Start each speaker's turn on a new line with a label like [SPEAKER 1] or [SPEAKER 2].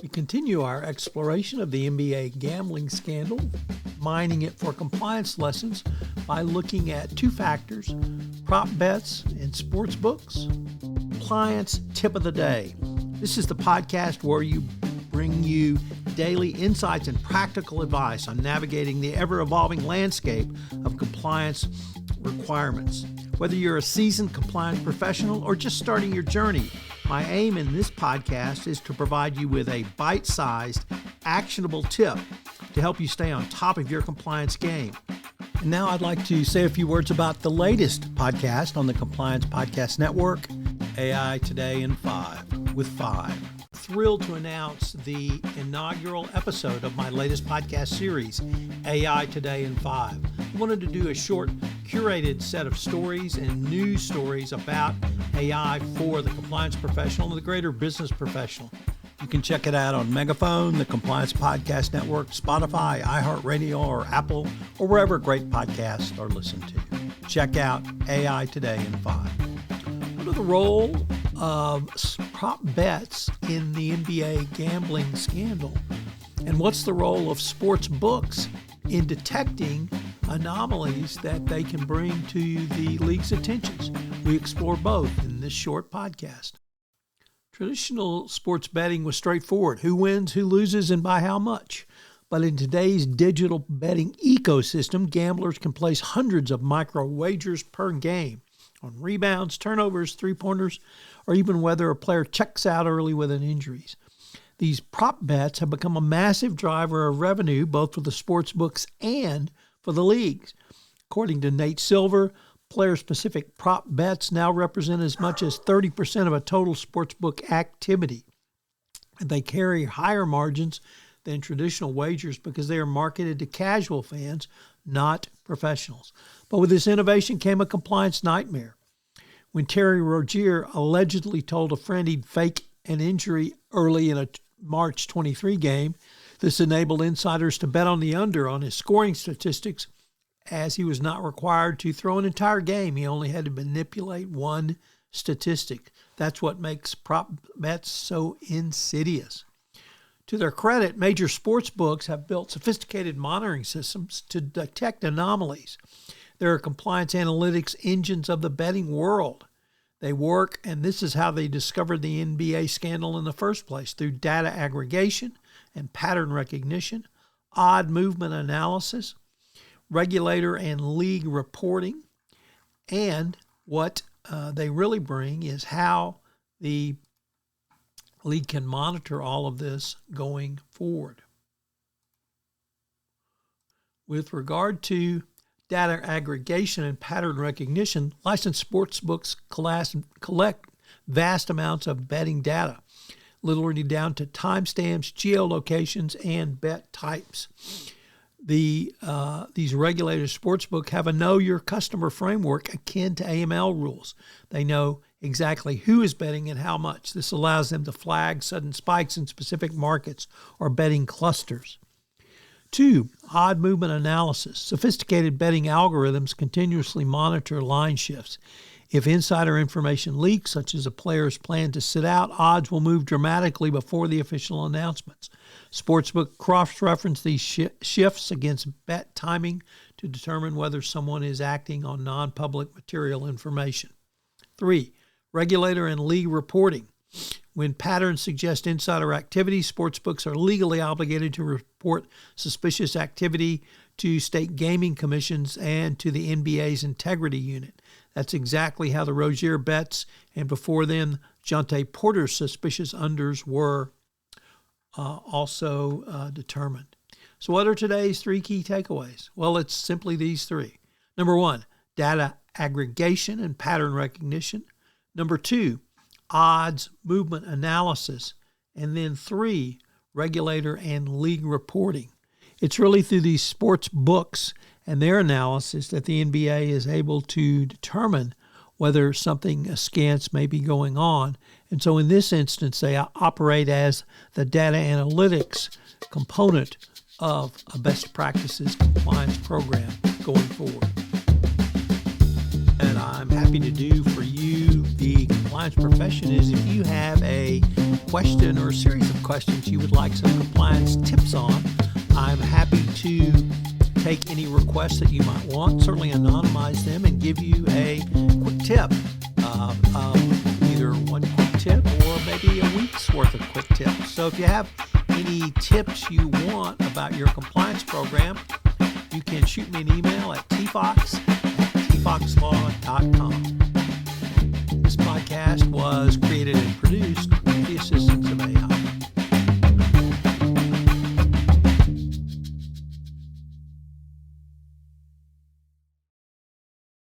[SPEAKER 1] We continue our exploration of the NBA gambling scandal, mining it for compliance lessons by looking at two factors: prop bets and sports books. Compliance tip of the day. This is the podcast where we bring you daily insights and practical advice on navigating the ever-evolving landscape of compliance requirements. Whether you're a seasoned compliance professional or just starting your journey, my aim in this podcast is to provide you with a bite-sized, actionable tip to help you stay on top of your compliance game. And now I'd like to say a few words about the latest podcast on the Compliance Podcast Network, AI Today in 5 with 5. Thrilled to announce the inaugural episode of my latest podcast series, AI Today in 5. I wanted to do a short, curated set of stories and news stories about AI for the compliance professional and the greater business professional. You can check it out on Megaphone, the Compliance Podcast Network, Spotify, iHeartRadio, or Apple, or wherever great podcasts are listened to. Check out AI Today in 5. What are the role of prop bets in the NBA gambling scandal? And what's the role of sports books in detecting anomalies that they can bring to the league's attentions? We explore both in this short podcast. Traditional sports betting was straightforward: who wins, who loses, and by how much. But in today's digital betting ecosystem, gamblers can place hundreds of micro wagers per game on rebounds, turnovers, three-pointers, or even whether a player checks out early with an injury. These prop bets have become a massive driver of revenue both for the sports books and for the leagues. According to Nate Silver, player-specific prop bets now represent as much as 30% of a total sportsbook activity. And they carry higher margins than traditional wagers because they are marketed to casual fans, not professionals. But with this innovation came a compliance nightmare. When Terry Rozier allegedly told a friend he'd fake an injury early in a March 23 game, this enabled insiders to bet on the under on his scoring statistics, as he was not required to throw an entire game. He only had to manipulate one statistic. That's what makes prop bets so insidious. To their credit, major sports books have built sophisticated monitoring systems to detect anomalies. There are compliance analytics engines of the betting world. They work, and this is how they discovered the NBA scandal in the first place, through data aggregation and pattern recognition, odd movement analysis, regulator and league reporting, and what they really bring is how the league can monitor all of this going forward. With regard to data aggregation and pattern recognition, licensed sports books collect vast amounts of betting data, literally down to timestamps, geolocations, and bet types. These regulated sportsbook have a know your customer framework akin to AML rules. They know exactly who is betting and how much. This allows them to flag sudden spikes in specific markets or betting clusters. 2, odd movement analysis. Sophisticated betting algorithms continuously monitor line shifts. If insider information leaks, such as a player's plan to sit out, odds will move dramatically before the official announcements. Sportsbook cross-reference these shifts against bet timing to determine whether someone is acting on non-public material information. 3, regulator and league reporting. When patterns suggest insider activity, sportsbooks are legally obligated to report suspicious activity to state gaming commissions and to the NBA's integrity unit. That's exactly how the Rozier bets and before then Jonte Porter's suspicious unders were also determined. So what are today's 3 key takeaways? Well, it's simply these 3. Number 1, data aggregation and pattern recognition. Number 2, odds movement analysis. And then 3, regulator and league reporting. It's really through these sports books and their analysis that the NBA is able to determine whether something askance may be going on. And so in this instance, they operate as the data analytics component of a best practices compliance program going forward. And I'm happy to do for you the compliance profession is if you have a question or a series of questions you would like some compliance tips on, I'm happy to take any requests that you might want, certainly anonymize them and give you a quick tip, either one quick tip or maybe a week's worth of quick tips. So if you have any tips you want about your compliance program, you can shoot me an email at tfox@tfoxlaw.com. This podcast was created and produced